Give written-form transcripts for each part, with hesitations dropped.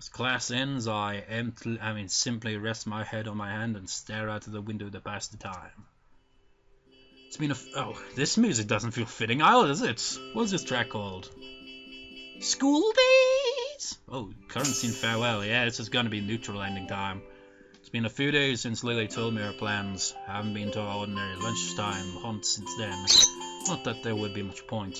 As class ends, simply rest my head on my hand and stare out of the window to pass the time. It's been this music doesn't feel fitting either, does it? What's this track called? School days! Oh, currency and farewell. Yeah, this is gonna be neutral ending time. It's been a few days since Lilly told me her plans. I haven't been to our ordinary lunchtime hunt since then. Not that there would be much point.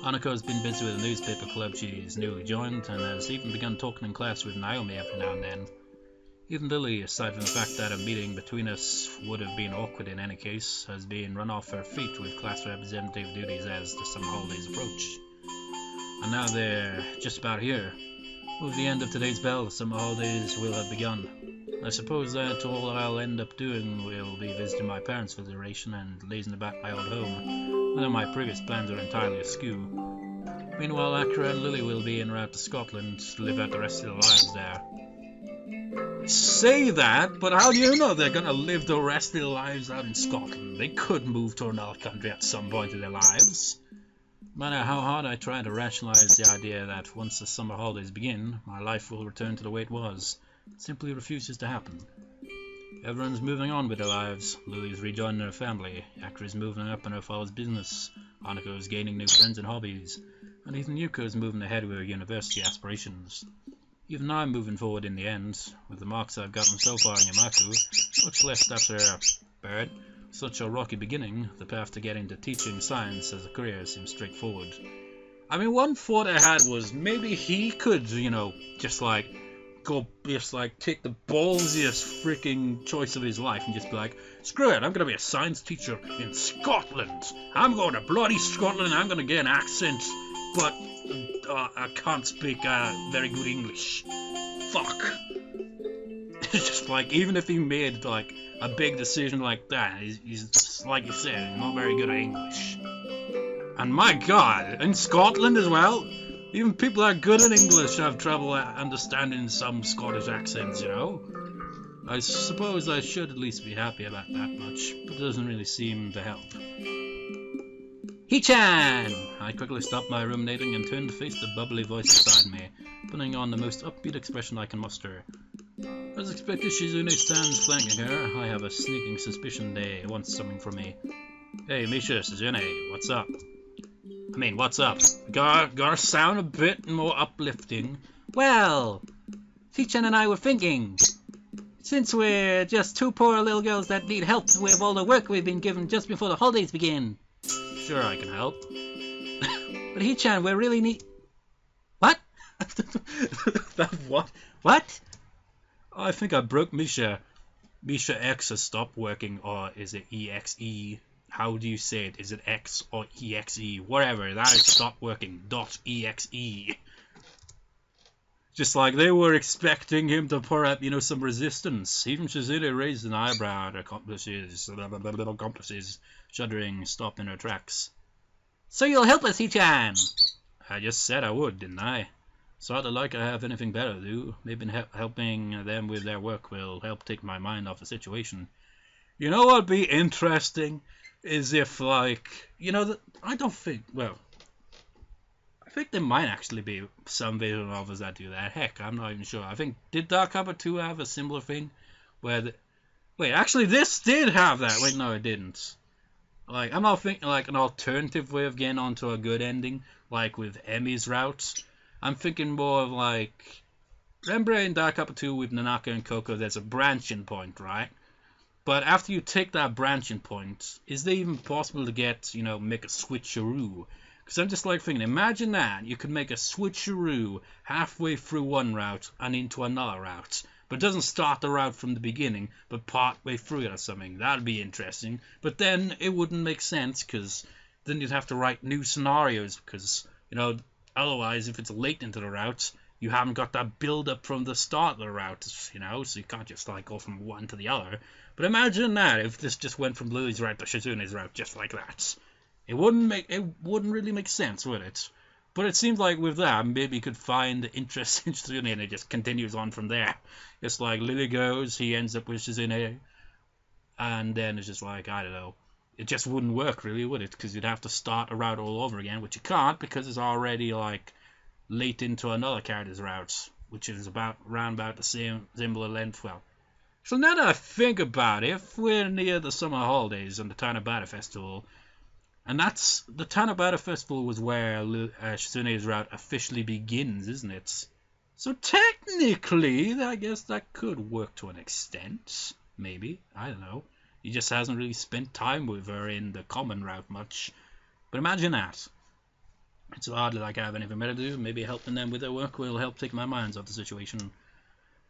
Aniko's been busy with a newspaper club she's newly joined, and has even begun talking in class with Naomi every now and then. Even Lilly, aside from the fact that a meeting between us would have been awkward in any case, has been run off her feet with class representative duties as the summer holidays approach. And now they're just about here. With the end of today's bell, the summer holidays will have begun. I suppose that all I'll end up doing will be visiting my parents for the duration and lazing about my old home, although my previous plans are entirely askew. Meanwhile, Akira and Lilly will be en route to Scotland to live out the rest of their lives there. Say that, but how do you know they're gonna live the rest of their lives out in Scotland? They could move to another country at some point in their lives. No matter how hard I try to rationalize the idea that once the summer holidays begin, my life will return to the way it was, it simply refuses to happen. Everyone's moving on with their lives. Lily's rejoining her family, Akira's moving up in her father's business, Hanako's gaining new friends and hobbies, and even Yuko's moving ahead with her university aspirations. Even I'm moving forward in the end. With the marks I've gotten so far in Yamaku, much less after such a rocky beginning, the path to getting to teaching science as a career seems straightforward. I mean, one thought I had was maybe he could, take the ballsiest freaking choice of his life and just be like, screw it, I'm going to be a science teacher in Scotland. I'm going to bloody Scotland and I'm going to get an accent, but I can't speak very good English. Fuck. It's just like, even if he made like a big decision like that, he's like you said, not very good at English. And my god, in Scotland as well, even people that are good at English have trouble understanding some Scottish accents, you know? I suppose I should at least be happy about that much, but it doesn't really seem to help. Hee-chan! I quickly stopped my ruminating and turned to face the bubbly voice beside me, putting on the most upbeat expression I can muster. As expected, Shizune stands flanking her. I have a sneaking suspicion they want something from me. Hey, Misha, Shizune, what's up? What's up? Gotta sound a bit more uplifting. Well, Hee-chan and I were thinking, since we're just two poor little girls that need help with all the work we've been given just before the holidays begin. Sure, I can help. But Hee-chan, we really need... What? What? What? I think I broke Misha. Misha.exe has stopped working, or is it EXE? How do you say it? Is it X or EXE? Whatever, that has stopped working. .exe. Just like they were expecting him to put up, some resistance. Even Shizune raised an eyebrow at accomplices, shuddering, stopped in her tracks. So you'll help us, Hee-chan? I just said I would, didn't I? Sort of like I have anything better to do. Maybe helping them with their work will help take my mind off the situation. You know what'd be interesting? Is if, I think there might actually be some visual novels that do that. Heck, I'm not even sure. I think, did Dark Cover 2 have a similar thing? Wait, actually this did have that. Wait, no it didn't. I'm not thinking like an alternative way of getting onto a good ending, like with Emi's route. I'm thinking more of remember in Dark Cover 2 with Nanaka and Coco, there's a branching point, right? But after you take that branching point, is it even possible to get, make a switcheroo? Because I'm just thinking, imagine that. You could make a switcheroo halfway through one route and into another route. But it doesn't start the route from the beginning, but part way through it or something. That'd be interesting. But then it wouldn't make sense, because then you'd have to write new scenarios. Because, otherwise, if it's late into the route, you haven't got that build-up from the start of the route, so you can't just go from one to the other. But imagine that, if this just went from Lily's route to Shizune's route, just like that. It wouldn't really make sense, would it? But it seems like with that, maybe you could find interest in Shizune and it just continues on from there. It's like Lily goes, he ends up with Shizune, and then it's just I don't know. It just wouldn't work really, would it? Because you'd have to start a route all over again, which you can't because it's already late into another character's route, which is round about the same similar length. Well, so now that I think about it, if we're near the summer holidays and the Tanabata Festival, and that's the Tanabata Festival was where Shizune's route officially begins, isn't it? So technically, I guess that could work to an extent. Maybe. I don't know. He just hasn't really spent time with her in the common route much. But imagine that. It's hardly like I have anything better to do. Maybe helping them with their work will help take my minds off the situation.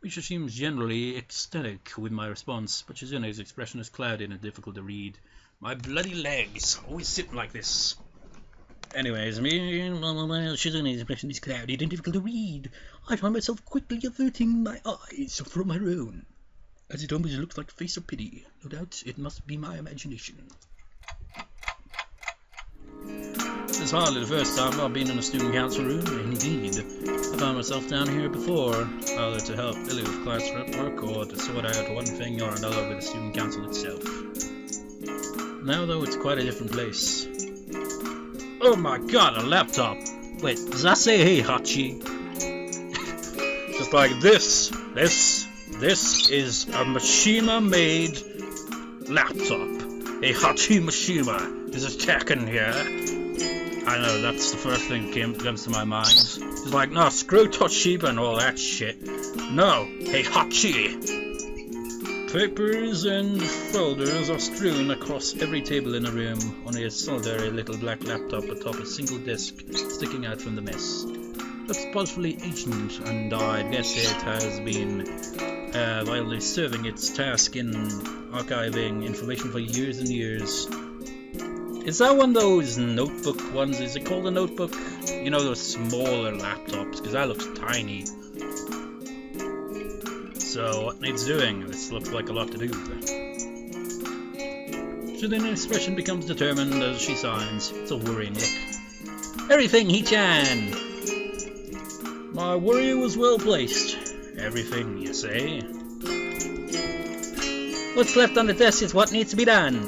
Misha seems generally ecstatic with my response, but Shizune's expression is clouded and difficult to read. My bloody legs, always sitting like this. Anyways, Shizune's expression is clouded and difficult to read. I find myself quickly averting my eyes from her own, as it almost looks like a face of pity. No doubt it must be my imagination. This is hardly the first time I've been in a student council room. Indeed, I found myself down here before, either to help Lilly with class work or to sort out one thing or another with the student council itself. Now, though, it's quite a different place. Oh my god, a laptop! Wait, does that say hey Hachi? Just like this is a Mishima-made laptop. A Hachi Mishima is attacking here. I know, that's the first thing that comes to my mind. It's like, no, screw Toshiba and all that shit. No, hey Hachi! Papers and folders are strewn across every table in the room, only a solitary little black laptop atop a single desk sticking out from the mess. Looks possibly ancient, and I guess it has been wildly serving its task in archiving information for years and years. Is that one of those notebook ones? Is it called a notebook? You know, those smaller laptops, because that looks tiny. So what needs doing? This looks like a lot to do. Shizune's expression becomes determined as she signs. It's a worrying look. Everything, He-chan! My worry was well placed. Everything, you say? What's left on the desk is what needs to be done.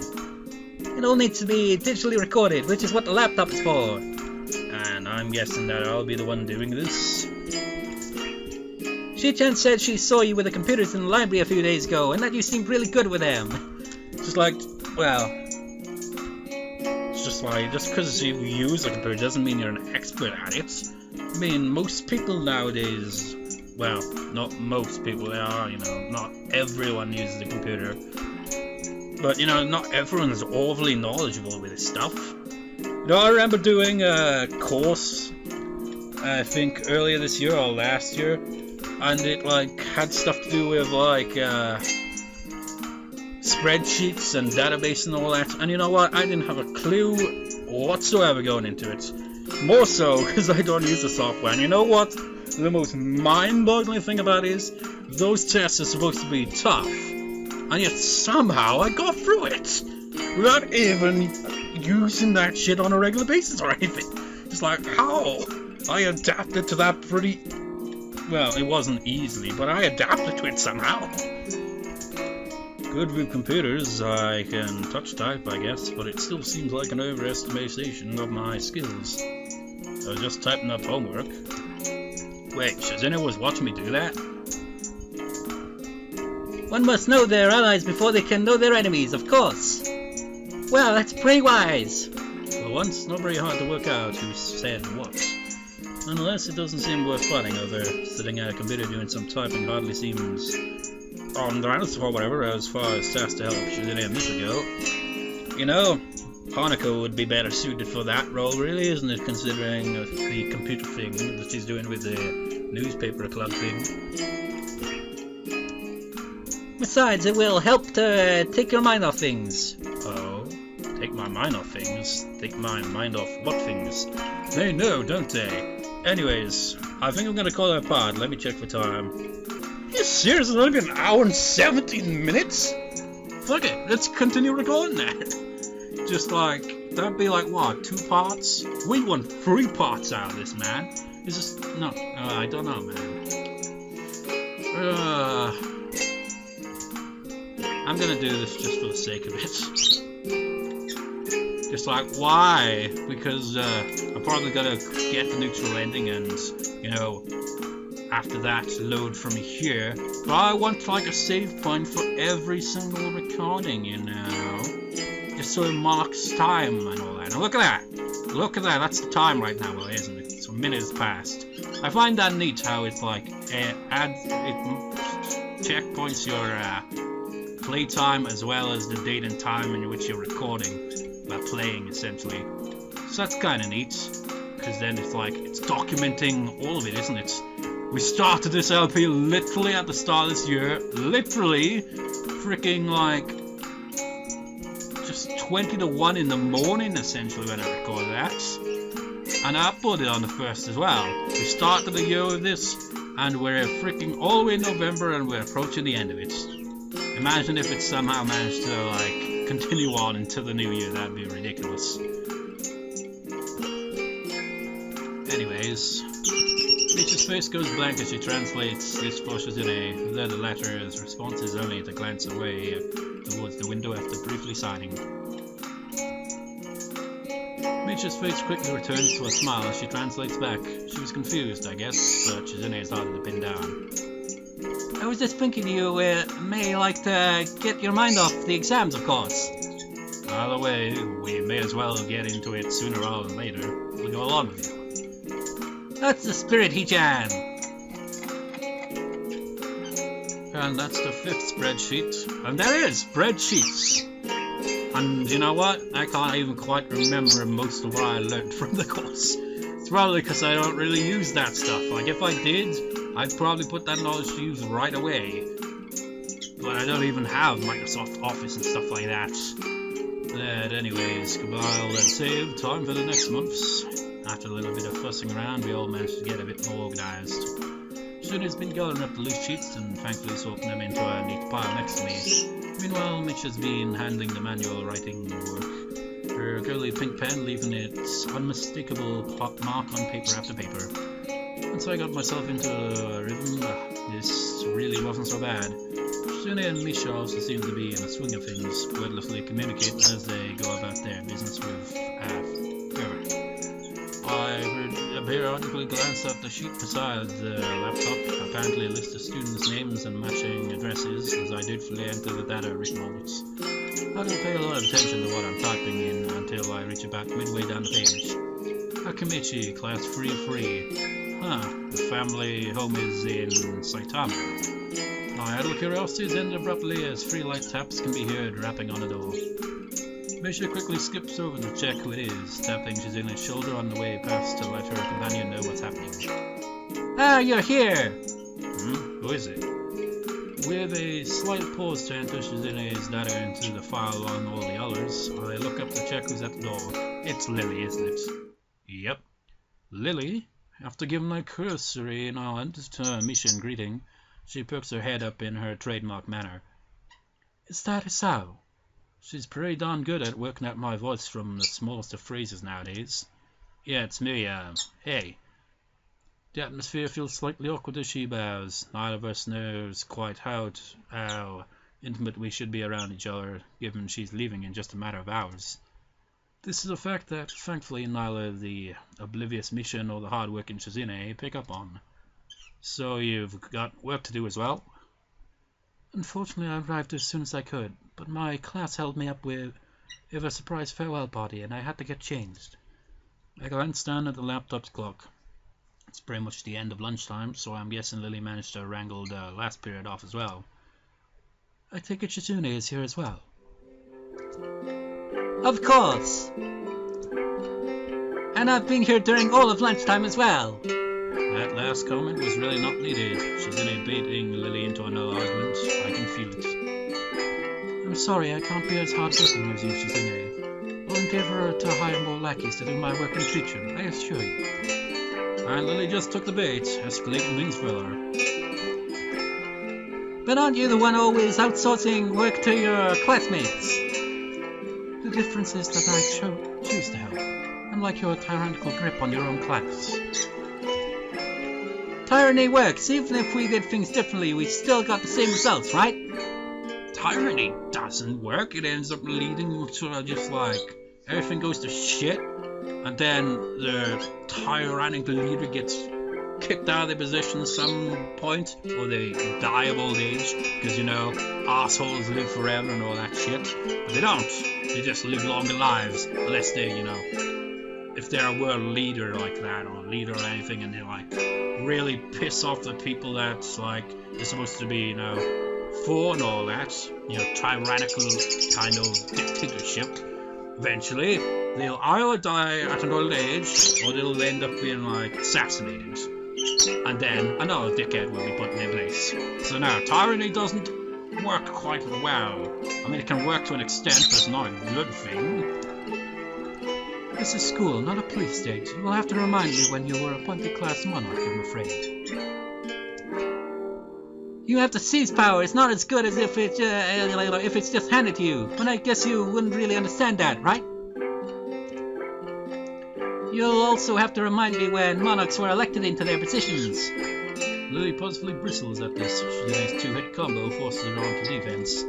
It all needs to be digitally recorded, which is what the laptop is for. And I'm guessing that I'll be the one doing this. Shi-chan said she saw you with the computers in the library a few days ago, and that you seemed really good with them. Just like, well, it's just like, just because you use a computer doesn't mean you're an expert at it. I mean, most people nowadays, well, not most people, they are, you know, not everyone uses a computer. But, you know, not everyone's overly knowledgeable with this stuff. You know, I remember doing a course, I think earlier this year or last year, and it like had stuff to do with like spreadsheets and database and all that. And you know what? I didn't have a clue whatsoever going into it. More so because I don't use the software. And you know what? The most mind-boggling thing about it is those tests are supposed to be tough, and yet somehow I got through it without even using that shit on a regular basis or anything. It's like, how? I adapted to that pretty... Well, it wasn't easily, but I adapted to it somehow. Good with computers, I can touch type, I guess, but it still seems like an overestimation of my skills. I was just typing up homework. Wait, Shizune was watching me do that? One must know their allies before they can know their enemies, of course. Well, that's pretty wise. For once, not very hard to work out who said what. Nonetheless, it doesn't seem worth fighting over. Sitting at a computer doing some typing hardly seems on the rounds or whatever as far as tasks to help Shizune and Misha go. You know, Hanako would be better suited for that role, really, isn't it, considering the computer thing that she's doing with the newspaper club thing. Besides, it will help to take your mind off things. Oh, take my mind off things? Take my mind off what things? They know, don't they? Anyways, I think I'm gonna call it a pod. Let me check for time. You serious? It's only been an hour and 17 minutes? Fuck it, let's continue recording that. Just like, that'd be like what, 2 parts? We want 3 parts out of this, man. Is this, no, I don't know, man. I'm gonna do this just for the sake of it. Just like, why? Because I'm probably gonna get the neutral ending and, you know, after that load from here. But I want like a save point for every single recording, you know, just so it marks time and all that. And look at that! Look at that! That's the time right now, well, isn't it? So a minute has passed. I find that neat how it like it checkpoints your playtime as well as the date and time in which you're recording, playing essentially. So that's kind of neat, because then it's like it's documenting all of it, isn't it? We started this LP literally at the start of this year, literally freaking like just 20 to 1 in the morning essentially when I recorded that, and I uploaded it on the 1st as well. We started the year with this, and we're freaking all the way in November and we're approaching the end of it. Imagine if it somehow managed to like continue on until the new year. That'd be ridiculous. Anyways, Misha's face goes blank as she translates this for Shizune, though the latter's response is only to glance away towards the window after briefly signing. Misha's face quickly returns to a smile as she translates back. She was confused, I guess, but Shizune is harder to pin down. I was just thinking you may like to get your mind off the exams, of course. By the way, we may as well get into it sooner rather than later. We'll go along with you. That's the spirit, Hichan! And that's the 5th spreadsheet. And there is spreadsheets! And you know what? I can't even quite remember most of what I learned from the course. It's probably because I don't really use that stuff. Like if I did, I'd probably put that knowledge to use right away. But I don't even have Microsoft Office and stuff like that. But anyways, compile and save. Time for the next month's. After a little bit of fussing around, we all managed to get a bit more organised. Shune's been gathering up the loose sheets and thankfully sorting them into a neat pile next to me. Meanwhile, Misha's been handling the manual writing work. Her girly pink pen leaving its unmistakable mark on paper after paper. Once I got myself into a rhythm, this really wasn't so bad. Shizune and Misha also seem to be in a swing of things, wordlessly communicating as they go about their business with fervor. I periodically glanced at the sheet beside the laptop, apparently a list of students' names and matching addresses, as I dutifully enter the data written on it. I don't pay a lot of attention to what I'm typing in until I reach about midway down the page. Akimichi, class 3-3. The family home is in Saitama. My idle curiosities end abruptly as 3 light taps can be heard rapping on the door. Misha quickly skips over to check who it is, tapping Shizune's shoulder on the way past to let her companion know what's happening. Ah, you're here! Who is it? With a slight pause to enter Shizune's data into the file along all the others, I look up to check who's at the door. It's Lilly, isn't it? Yep. Lilly? After giving a cursory nod to Misha in greeting, she perks her head up in her trademark manner. Is that Hisao? She's pretty darn good at working out my voice from the smallest of phrases nowadays. Yeah, it's me, hey. The atmosphere feels slightly awkward as she bows. Neither of us knows quite how intimate we should be around each other, given she's leaving in just a matter of hours. This is a fact that, thankfully, neither the oblivious Misha nor the hard-working Shizune pick up on. So you've got work to do as well? Unfortunately, I arrived as soon as I could, but my class held me up with a surprise farewell party, and I had to get changed. I glanced down at the laptop's clock. It's pretty much the end of lunchtime, so I'm guessing Lilly managed to wrangle the last period off as well. I take it Shizune is here as well. Of course! And I've been here during all of lunchtime as well! That last comment was really not needed. Shizune baiting Lilly into another argument. I can feel it. I'm sorry, I can't be as hard-working as you, Shizune. I'll endeavor to hire more lackeys to do my work and treat you, I assure you. And Lilly just took the bait, escalating things further. But aren't you the one always outsourcing work to your classmates? The difference is that I choose to help, unlike your tyrannical grip on your own class. Tyranny works. Even if we did things differently, we still got the same results, right? Tyranny doesn't work. It ends up leading to just like everything goes to shit, and then the tyrannical leader gets kicked out of their position at some point, or they die of old age, because, you know, assholes live forever and all that shit. But they don't. They just live longer lives, unless they, you know, if they're a world leader like that, or a leader or anything, and they, like, really piss off the people that's, like, they're supposed to be, you know, for and all that, you know, tyrannical kind of dictatorship. Eventually, they'll either die at an old age, or they'll end up being, like, assassinated. And then another dickhead will be put in their place. So now, tyranny doesn't work quite well. I mean, it can work to an extent, but it's not a good thing. This is school, not a police state. You will have to remind me when you were appointed class monarch, I'm afraid. You have to seize power. It's not as good as if it's just handed to you. But I guess you wouldn't really understand that, right? You'll also have to remind me when monarchs were elected into their positions. Lilly positively bristles at this. Shizune's two-hit combo forces her onto defense.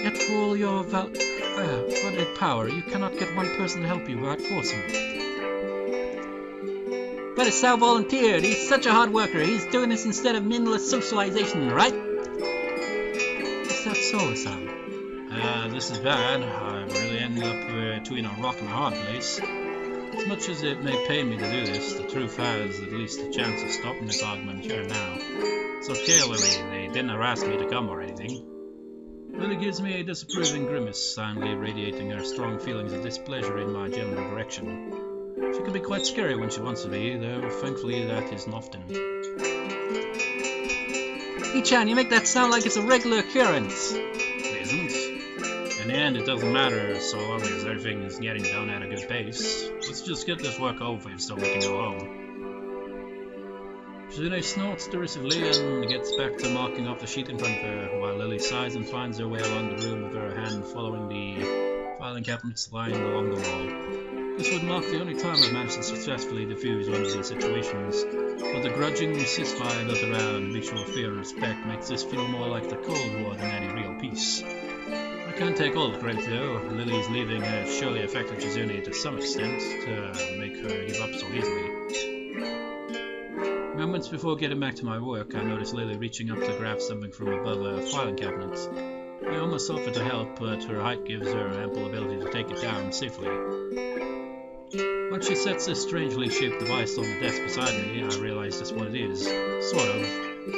Yet for all your vaunted power, you cannot get one person to help you without forcing it. But Hisao volunteered. He's such a hard worker. He's doing this instead of mindless socialization, right? Is that so, Hisao? This is bad. I'm really ending up between a rock and a hard place. As much as it may pain me to do this, the truth has at least a chance of stopping this argument here and now. It's okay, Lilly. They didn't harass me to come or anything. Lilly gives me a disapproving grimace, silently radiating her strong feelings of displeasure in my general direction. She can be quite scary when she wants to be, though thankfully that isn't often. Ichan, you make that sound like it's a regular occurrence. It isn't. In the end, it doesn't matter so long as everything is getting done at a good pace. Let's just get this work over so we can go home. Shizune snorts derisively and gets back to marking off the sheet in front of her, while Lilly sighs and finds her way along the room with her hand following the filing cabinets lying along the wall. This would mark the only time I've managed to successfully defuse one of these situations, but the grudging ceasefire built around mutual fear and respect makes this feel more like the Cold War than any real peace. I can't take all the credit though. Lilly's leaving has surely affected Shizune to some extent to make her give up so easily. Moments before getting back to my work, I noticed Lilly reaching up to grab something from above a filing cabinet. I almost offered to help, but her height gives her ample ability to take it down safely. Once she sets this strangely shaped device on the desk beside me, I realize just what it is. Sort of.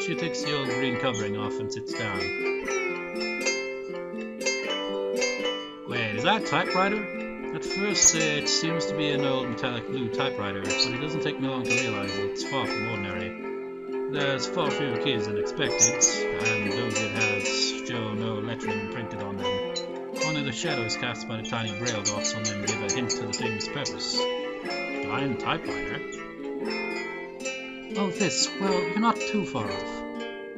She takes the old green covering off and sits down. Wait, is that a typewriter? At first, it seems to be an old metallic blue typewriter, but it doesn't take me long to realize it's far from ordinary. There's far fewer keys than expected, and those it has show no lettering printed on them. Only the shadows cast by the tiny braille dots on them give a hint to the thing's purpose. Blind typewriter? Oh, this. Well, you're not too far off.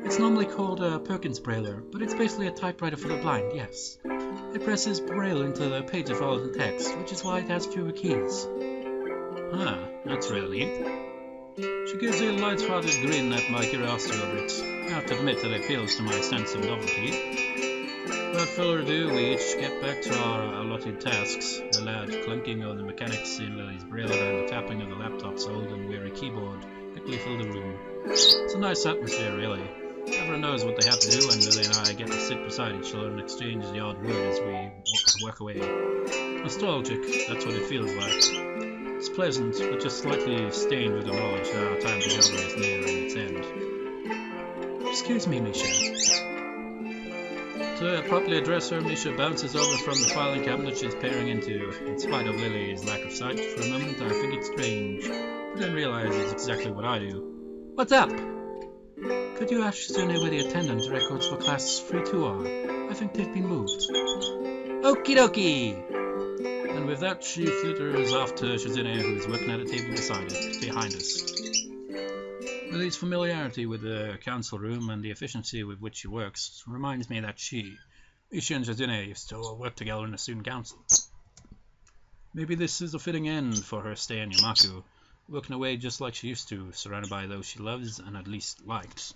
It's normally called a Perkins Brailer, but it's basically a typewriter for the blind, yes. It presses braille into the page of relevant text, which is why it has fewer keys. Ah, that's really neat. She gives a light-hearted grin at my curiosity over it. I have to admit that it appeals to my sense of novelty. Without further ado, we each get back to our allotted tasks. The loud clunking of the mechanics in Lily's braille and the tapping of the laptop's old and weary keyboard quickly fill the room. It's a nice atmosphere, really. Everyone knows what they have to do, and Lilly and I get to sit beside each other and exchange the odd word as we work away. Nostalgic, that's what it feels like. It's pleasant, but just slightly stained with the knowledge that our time together is nearing its end. Excuse me, Misha. To properly address her, Misha bounces over from the filing cabinet she's peering into. In spite of Lily's lack of sight, for a moment I think it's strange, but then realize it's exactly what I do. What's up? Could you ask Shizune where the attendance records for classes 3-2 are? I think they've been moved. Okie dokie! And with that, she flitters off to Shizune, who's working at a table behind us. Lily's familiarity with the council room and the efficiency with which she works reminds me that Misha and Shizune used to work together in the student council. Maybe this is a fitting end for her stay in Yamaku, working away just like she used to, surrounded by those she loves and at least liked.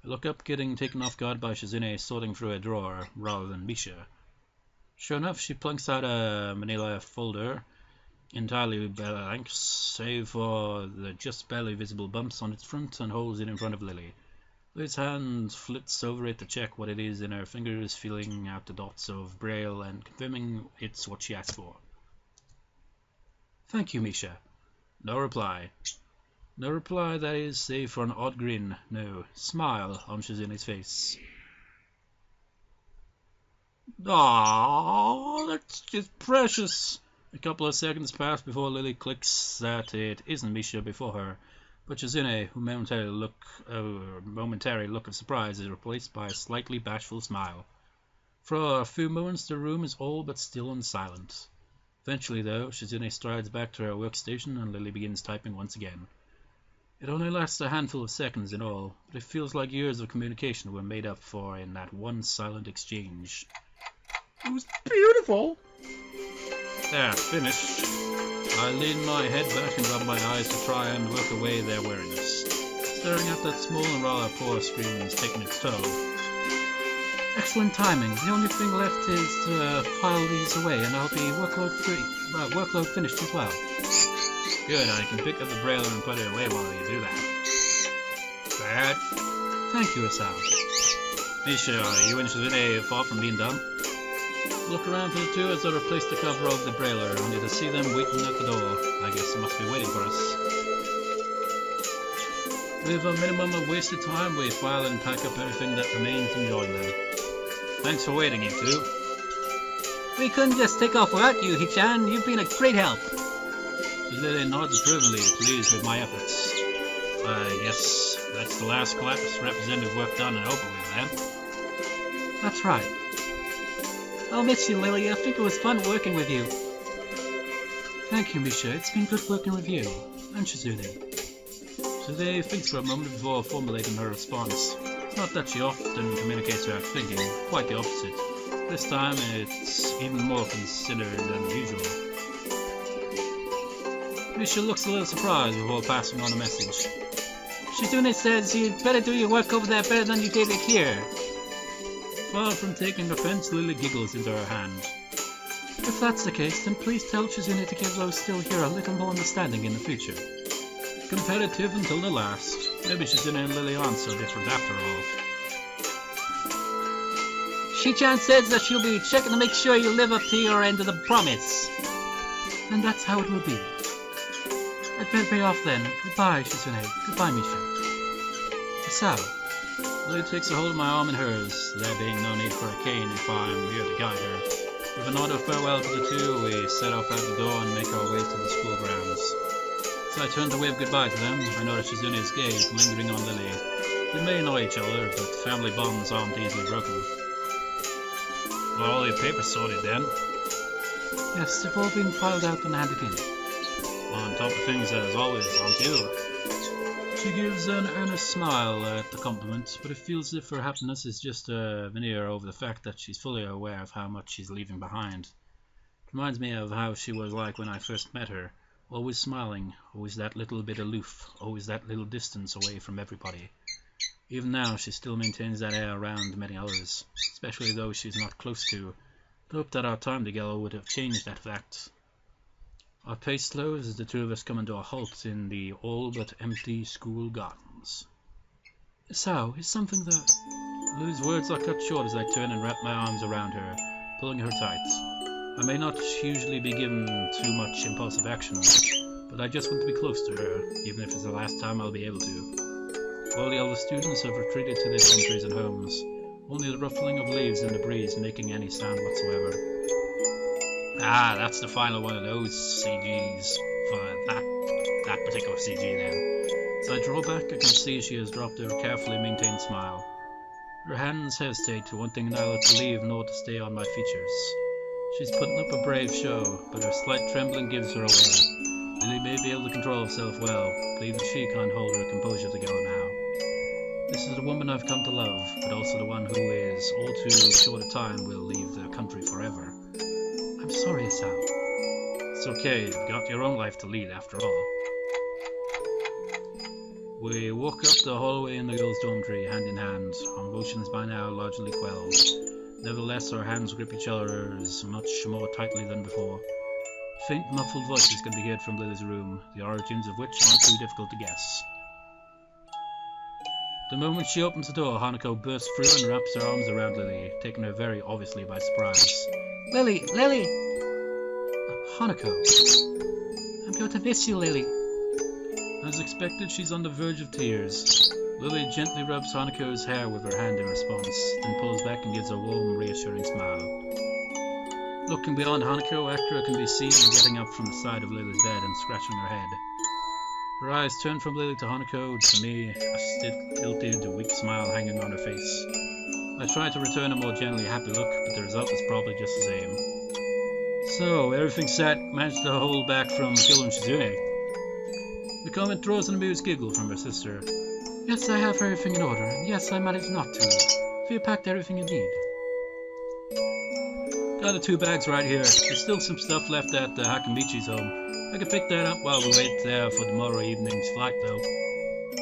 I look up, getting taken off guard by Shizune sorting through a drawer rather than Misha. Sure enough, she plunks out a manila folder, entirely blank, save for the just barely visible bumps on its front, and holds it in front of Lily. Lily's hand flits over it to check what it is in her fingers, feeling out the dots of braille and confirming it's what she asked for. Thank you, Misha. No reply. No reply, that is, save for an odd grin. No, smile on Shizune's face. Aww, that's just precious. A couple of seconds pass before Lily clicks that it isn't Misha before her, but Shizune, whose momentary look of surprise is replaced by a slightly bashful smile. For a few moments the room is all but still and silent. Eventually, though, Shizune strides back to her workstation and Lily begins typing once again. It only lasts a handful of seconds in all, but it feels like years of communication were made up for in that one silent exchange. It was beautiful! There, finished. I lean my head back and rub my eyes to try and work away their weariness. Staring at that small and rather poor screen is taking its toll. Excellent timing. The only thing left is to file these away, and I'll be workload finished as well. Good, I can pick up the braille and put it away while you do that. Bad. Thank you, Hisao. Misha, are you and Shizune far from being done? Look around for the two as I replace the cover of the brailer, only to see them waiting at the door. I guess they must be waiting for us. With a minimum of wasted time, we file and pack up everything that remains and join them. Thanks for waiting, you two. We couldn't just take off without you, Hichan. You've been a great help. Lily nods approvingly, pleased with my efforts. I guess that's the last class representative work done and over with, then. That's right. I'll miss you, Lily. I think it was fun working with you. Thank you, Misha. It's been good working with you. And Shizune. Shizune thinks for a moment before formulating her response. It's not that she often communicates without thinking, quite the opposite. This time it's even more considered than usual. Misha looks a little surprised before passing on a message. Shizune says you'd better do your work over there better than you did it here. Far from taking offense, Lily giggles into her hand. If that's the case, then please tell Shizune to give those still here a little more understanding in the future. Competitive until the last. Maybe Shizune and Lily aren't so different after all. Shi-chan says that she'll be checking to make sure you live up to your end of the promise. And that's how it will be. I'd better be off then. Goodbye, Shizune. Goodbye, Misha. Hisao. Lily takes a hold of my arm in hers, there being no need for a cane if I'm here to guide her. With a nod of farewell to the two, we set off out the door and make our way to the school grounds. As I turn to wave goodbye to them, I notice Shizune's gaze lingering on Lily. They may know each other, but family bonds aren't easily broken. Got all your papers sorted then? Yes, they've all been filed out and handed in. On top of things as always, aren't you? She gives an earnest smile at the compliment, but it feels as if her happiness is just a veneer over the fact that she's fully aware of how much she's leaving behind. It reminds me of how she was like when I first met her, always smiling, always that little bit aloof, always that little distance away from everybody. Even now she still maintains that air around many others, especially those she's not close to. I hope that our time together would have changed that fact. Our pace slows as the two of us come into a halt in the all but empty school gardens. Hisao, is something that... Lily's words are cut short as I turn and wrap my arms around her, pulling her tight. I may not usually be given too much impulsive action, but I just want to be close to her, even if it's the last time I'll be able to. All the other students have retreated to their dormitories and homes, only the ruffling of leaves in the breeze making any sound whatsoever. Ah, that's the final one of those CGs for that particular CG then. As I draw back, I can see she has dropped her carefully maintained smile. Her hands hesitate, wanting neither to leave nor to stay on my features. She's putting up a brave show, but her slight trembling gives her away. Lily may be able to control herself well, but even she can't hold her composure together now. This is the woman I've come to love, but also the one who is, all too short a time, will leave the country forever. I'm sorry, Hisao. It's okay, you've got your own life to lead after all. We walk up the hallway in the girls' dormitory hand in hand, our emotions by now largely quelled. Nevertheless, our hands grip each other's much more tightly than before. Faint, muffled voices can be heard from Lily's room, the origins of which aren't too difficult to guess. The moment she opens the door, Hanako bursts through and wraps her arms around Lily, taking her very obviously by surprise. Lily! Lily! Hanako! I'm going to miss you, Lily. As expected, she's on the verge of tears. Lily gently rubs Hanako's hair with her hand in response, then pulls back and gives a warm, reassuring smile. Looking beyond Hanako, Akira can be seen getting up from the side of Lily's bed and scratching her head. Her eyes turn from Lily to Hanako, to me, a stilted, weak smile hanging on her face. I try to return a more gently happy look, but the result is probably just the same. So, everything's set. Managed to hold back from killing Shizune. The comment draws an amused giggle from her sister. Yes, I have everything in order, and yes, I managed not to. Have you packed everything you need? Got the 2 bags right here. There's still some stuff left at Hakamichi's home. I could pick that up while we wait there for tomorrow evening's flight, though.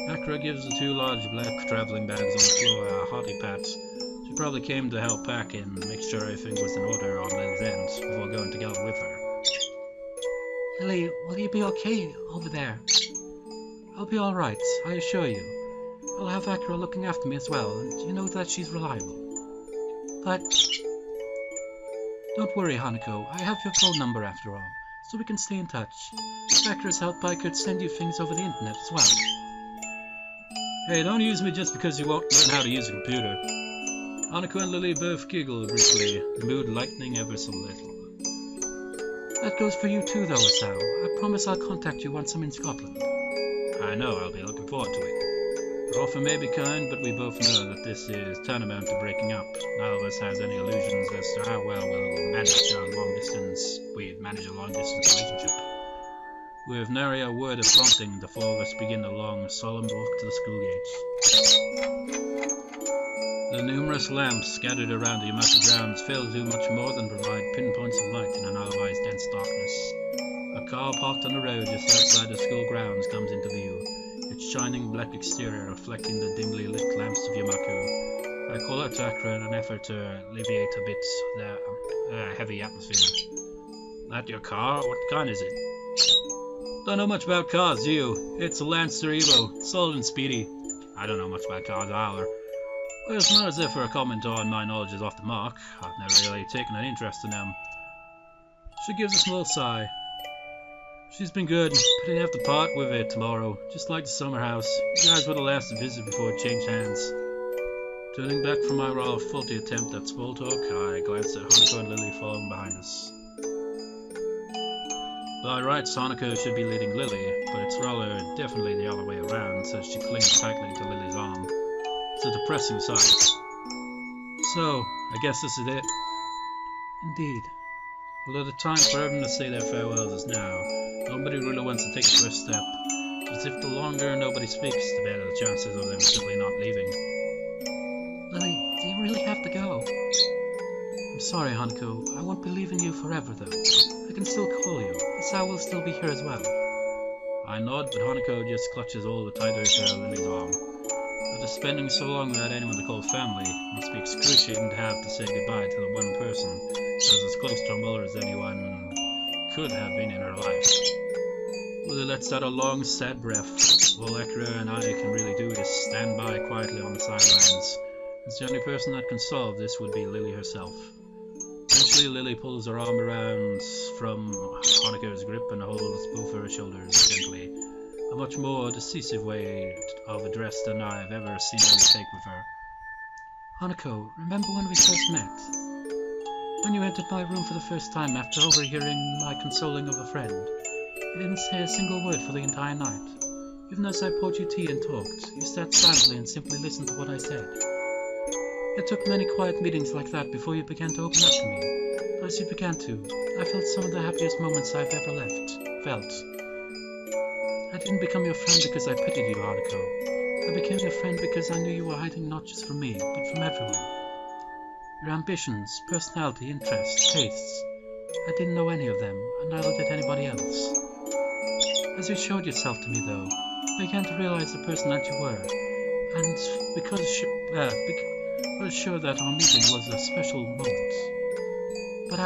Akira gives the 2 large black traveling bags on the floor a hearty pat. She probably came to help pack and make sure everything was in order on Lily's end before going together with her. Lily, will you be okay over there? I'll be alright, I assure you. I'll have Akira looking after me as well, and you know that she's reliable. But don't worry, Hanako, I have your phone number after all, so we can stay in touch. With Akira's help, I could send you things over the internet as well. Hey, don't use me just because you won't learn how to use a computer. Hanako and Lily both giggle briefly, the mood lightening ever so little. That goes for you too, though, Hisao. I promise I'll contact you once I'm in Scotland. I know, I'll be looking forward to it. The offer may be kind, but we both know that this is tantamount to breaking up. None of us has any illusions as to how well we'll manage a long-distance relationship. With nary a word of prompting, the 4 of us begin the long, solemn walk to the school gates. The numerous lamps scattered around the Yamaka grounds fail to do much more than provide pinpoints of light in an otherwise dense darkness. A car parked on the road just outside the school grounds comes into view, its shining black exterior reflecting the dimly lit lamps of Yamaku. I call out to Akira in an effort to alleviate a bit the heavy atmosphere. That your car? What kind is it? Don't know much about cars, do you? It's a Lancer Evo, solid and speedy. I don't know much about cars either. Well, it's not as if for a comment on my knowledge is off the mark. I've never really taken an interest in them. She gives a small sigh. She's been good, but I'd have to part with it tomorrow, just like the summer house. You guys were the last to visit before it changed hands. Turning back from my rather faulty attempt at small talk, I glanced at Hanako and Lily following behind us. By rights, Hanako should be leading Lily, but it's rather definitely the other way around, so she clings tightly to Lily's arm. It's a depressing sight. So, I guess this is it. Indeed. Although the time for everyone to say their farewells is now, nobody really wants to take the first step. As if the longer nobody speaks, the better the chances of them simply not leaving. Lily, do you really have to go? I'm sorry, Hanako. I won't be leaving you forever, though. I can still call you. Hisao will still be here as well. I nod, but Hanako just clutches all the tighter to Lily's arm. After spending so long without anyone to call family, it must be excruciating to have to say goodbye to the one person that was as close to her mother as anyone could have been in her life. Lily lets out a long, sad breath. All Akira and I can really do is stand by quietly on the sidelines, as the only person that can solve this would be Lily herself. Eventually, Lily pulls her arm around from Hanako's grip and holds both her shoulders gently. A much more decisive way of address than I've ever seen Lily take with her. Hanako, remember when we first met? When you entered my room for the first time after overhearing my consoling of a friend. You didn't say a single word for the entire night. Even as I poured you tea and talked, you sat silently and simply listened to what I said. It took many quiet meetings like that before you began to open up to me. But as you began to, I felt some of the happiest moments I've ever felt. I didn't become your friend because I pitied you, Hanako. I became your friend because I knew you were hiding not just from me, but from everyone. Your ambitions, personality, interests, tastes. I didn't know any of them, and neither did anybody else. As you showed yourself to me, though, I began to realize the person that you were, and I was sure that our meeting was a special moment. But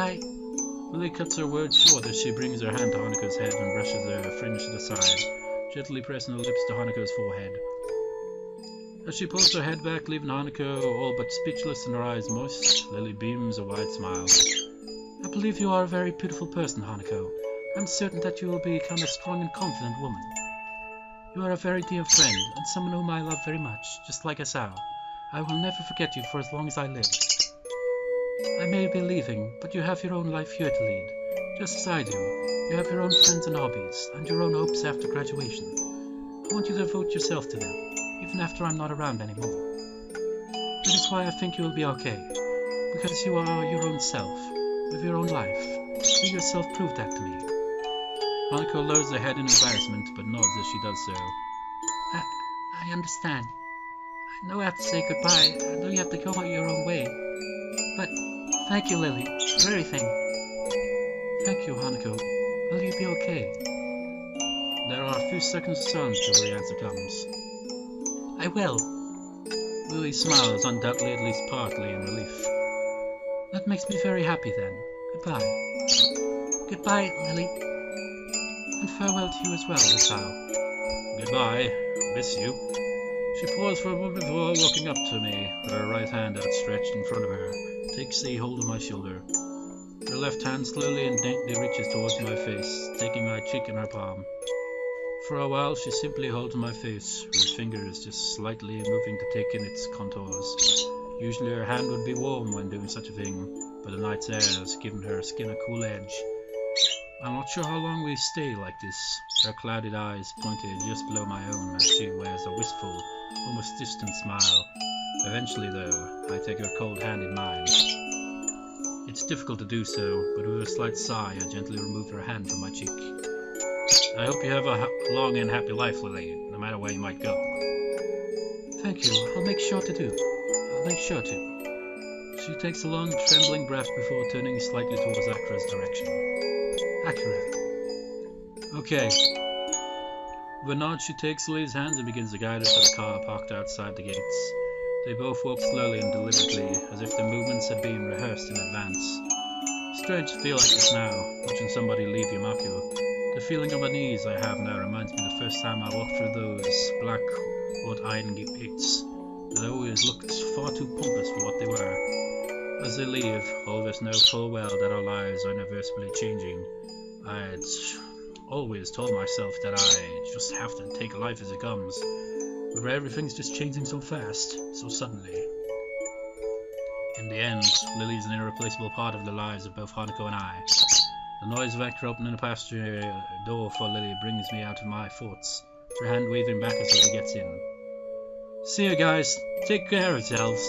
Lily cuts her words short as she brings her hand to Hanuko's head and brushes her fringe to the side, gently pressing her lips to Hanuko's forehead. As she pulls her head back, leaving Hanuko all but speechless and her eyes moist, Lily beams a wide smile. I believe you are a very beautiful person, Hanuko. I'm certain that you will become a strong and confident woman. You are a very dear friend, and someone whom I love very much, just like Hisao. I will never forget you for as long as I live. I may be leaving, but you have your own life here to lead, just as I do. You have your own friends and hobbies, and your own hopes after graduation. I want you to devote yourself to them, even after I'm not around anymore. That is why I think you will be okay, because you are your own self, with your own life. You yourself proved that to me. Hanako lowers her head in embarrassment, but nods as she does so. I understand. I know I have to say goodbye. I know you have to go your own way. But thank you, Lily, for everything. Thank you, Hanako. Will you be okay? There are a few seconds of silence before the answer comes. I will. Lily smiles, undoubtedly at least partly in relief. That makes me very happy then. Goodbye. Goodbye, Lily. And farewell to you as well, Hisao. Goodbye. Miss you. She paused for a moment before walking up to me, her right hand outstretched in front of her, takes a hold of my shoulder. Her left hand slowly and daintily reaches towards my face, taking my cheek in her palm. For a while she simply holds my face, her fingers just slightly moving to take in its contours. Usually her hand would be warm when doing such a thing, but the night's air has given her skin a cool edge. I'm not sure how long we stay like this, her clouded eyes pointed just below my own as she wears a wistful, almost distant smile. Eventually, though, I take her cold hand in mine. It's difficult to do so, but with a slight sigh, I gently remove her hand from my cheek. I hope you have a long and happy life, Lily, no matter where you might go. Thank you. I'll make sure to do. I'll make sure to. She takes a long, trembling breath before turning slightly towards Akira's direction. Akira. Okay. With a nod, she takes Lily's hand and begins to guide her to the car parked outside the gates. They both walk slowly and deliberately, as if their movements had been rehearsed in advance. Strange to feel like this now, watching somebody leave Yumaku. The feeling of unease I have now reminds me the first time I walked through those black wrought iron gates that always looked far too pompous for what they were. As they leave, all of us know full well that our lives are irreversibly changing. I'd always told myself that I just have to take life as it comes, but everything's just changing so fast, so suddenly. In the end, Lily's an irreplaceable part of the lives of both Hanako and I. The noise of Akira opening the passenger door for Lily brings me out of my thoughts, her hand waving back as Lily gets in. See you guys, take care of yourselves.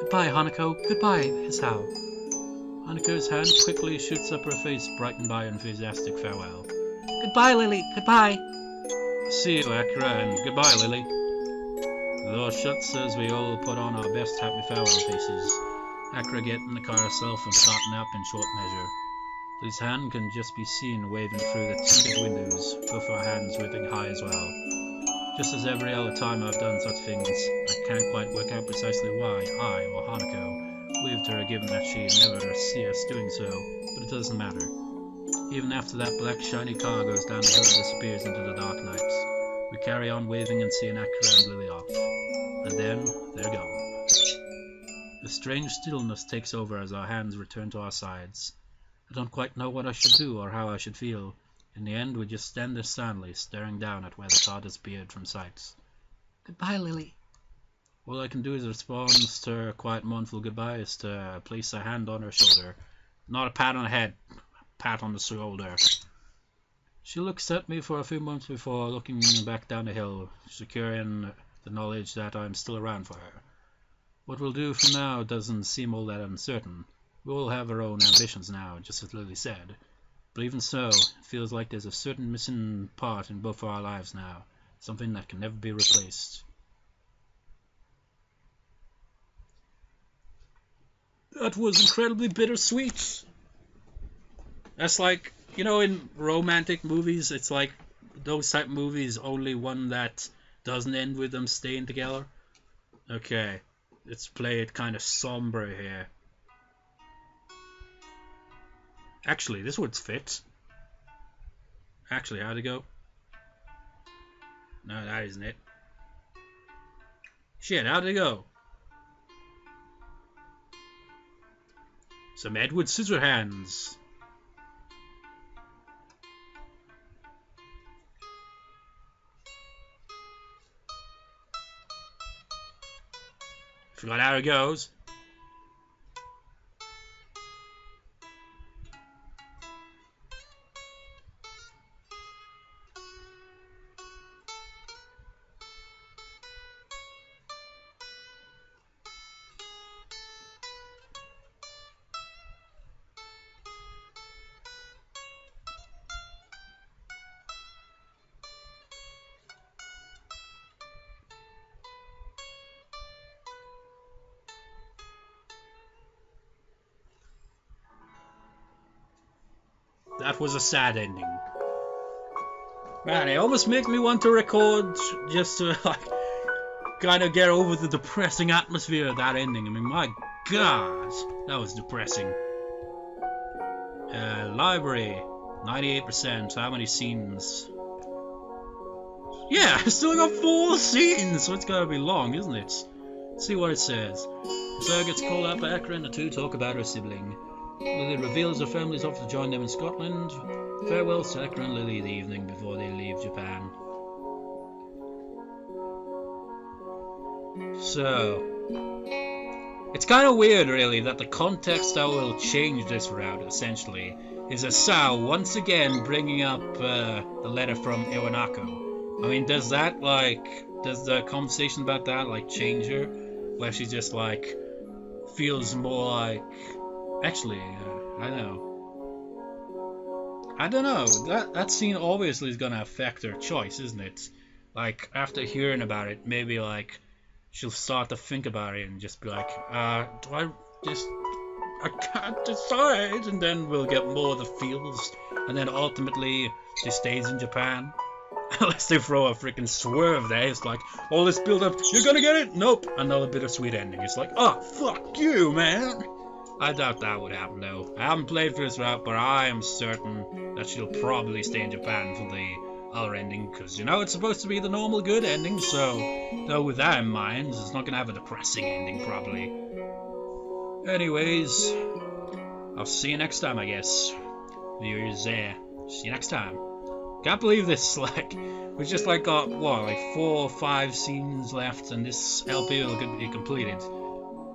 Goodbye, Hanako. Goodbye, Hisao. Hanako's hand quickly shoots up, her face brightened by enthusiastic farewell. Goodbye, Lily. Goodbye. See you, Akira, and goodbye, Lily. The door shuts as we all put on our best happy farewell faces. Akira getting in the car herself and starting up in short measure. Lily's hand can just be seen waving through the tinted windows, both our hands whipping high as well. Just as every other time I've done such things, I can't quite work out precisely why I, or Hanako, waved her given that she'd never see us doing so, but it doesn't matter. Even after that black shiny car goes down the hill and disappears into the dark night, we carry on waving and seeing Akira and Lily off. And then, they're gone. A strange stillness takes over as our hands return to our sides. I don't quite know what I should do or how I should feel. In the end, we just stand there silently, staring down at where the car disappeared from sight. Goodbye, Lily. All I can do is respond to her quiet, mournful goodbye is to place a hand on her shoulder. Not a pat on the head, a pat on the shoulder. She looks at me for a few moments before looking back down the hill, secure in the knowledge that I'm still around for her. What we'll do from now doesn't seem all that uncertain. We all have our own ambitions now, just as Lily said. But even so, it feels like there's a certain missing part in both of our lives now, something that can never be replaced. That was incredibly bittersweet. That's like, you know, in romantic movies, it's like those type of movies, only one that doesn't end with them staying together. Okay. let's play it kind of somber here. Actually, this would fit. Actually, how'd it go? No, that isn't it. Shit, how'd it go? Some Edward Scissorhands. Forgot how it goes. That was a sad ending. Man, it almost makes me want to record just to like kind of get over the depressing atmosphere of that ending. I mean, my God, that was depressing. Library, 98%. How many scenes? Yeah, I still got 4 scenes, so it's gotta be long, isn't it? Let's see what it says. Hisao gets called out by Akron to talk about her sibling. Lily reveals her family's offer to join them in Scotland. Farewells to Akron and Lily the evening before they leave Japan. So, it's kind of weird, really, that the context that will change this route, essentially, is Hisao once again bringing up the letter from Iwanako. I mean, does the conversation about that, like, change her? Where she just, like, feels more like... Actually, I don't know. That scene obviously is gonna affect her choice, isn't it? Like, after hearing about it, maybe, like, she'll start to think about it and just be like, I can't decide, and then we'll get more of the feels, and then ultimately she stays in Japan. Unless they throw a freaking swerve there, it's like, all this build up, you're gonna get it? Nope, another bittersweet ending. It's like, oh, fuck you, man. I doubt that would happen, though. I haven't played for this route, but I am certain that she'll probably stay in Japan for the other ending, because, you know, it's supposed to be the normal good ending, so, though with that in mind, it's not going to have a depressing ending, probably. Anyways, I'll see you next time, I guess. Viewers, see you next time. Can't believe this, like, we just, like, got, what, like 4 or 5 scenes left, and this LP will be completed.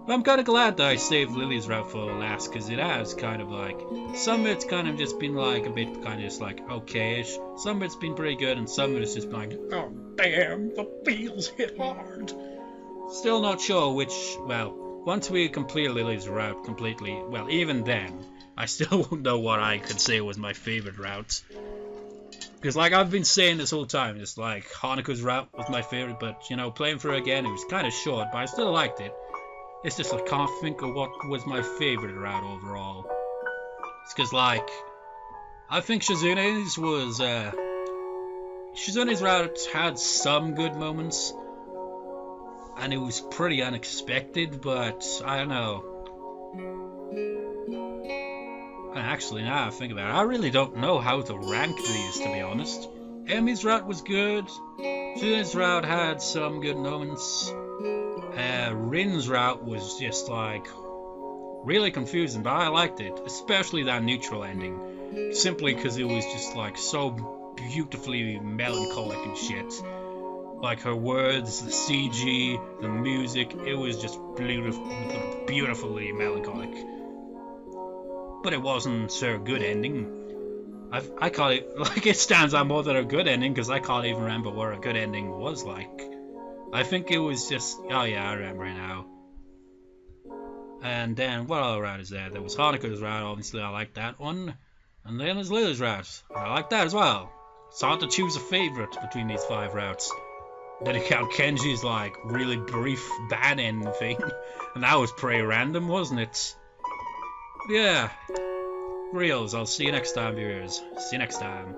But I'm kind of glad that I saved Lily's route for last, because it has kind of like, some of it's kind of just been like a bit kind of just like okay-ish, some of it's been pretty good, and some of it's just been like, oh damn, the feels hit hard. Still not sure which, well, once we complete Lily's route completely, well, even then, I still won't know what I could say was my favorite route. Because like I've been saying this whole time, it's like Hanukkah's route was my favorite, but you know, playing through it again, it was kind of short, but I still liked it. It's just I can't think of what was my favorite route overall. It's because, like, I think Shizune's was, Shizune's route had some good moments, and it was pretty unexpected, but I don't know. And actually, now I think about it, I really don't know how to rank these, to be honest. Emi's route was good, Shizune's route had some good moments. Rin's route was just like really confusing, but I liked it, especially that neutral ending, simply because it was just like so beautifully melancholic and shit. Like her words, the CG, the music, it was just beautifully melancholic. But it wasn't a good ending. I call it, like, it stands out more than a good ending because I can't even remember what a good ending was like. I think it was just, oh yeah, I remember now. And then, what other route is there? There was Hanukkah's route, obviously I like that one. And then there's Lily's route, I like that as well. It's hard to choose a favourite between these 5 routes. Then you count Kenji's, like, really brief bad end thing. And that was pretty random, wasn't it? Yeah. Reals, I'll see you next time, viewers. See you next time.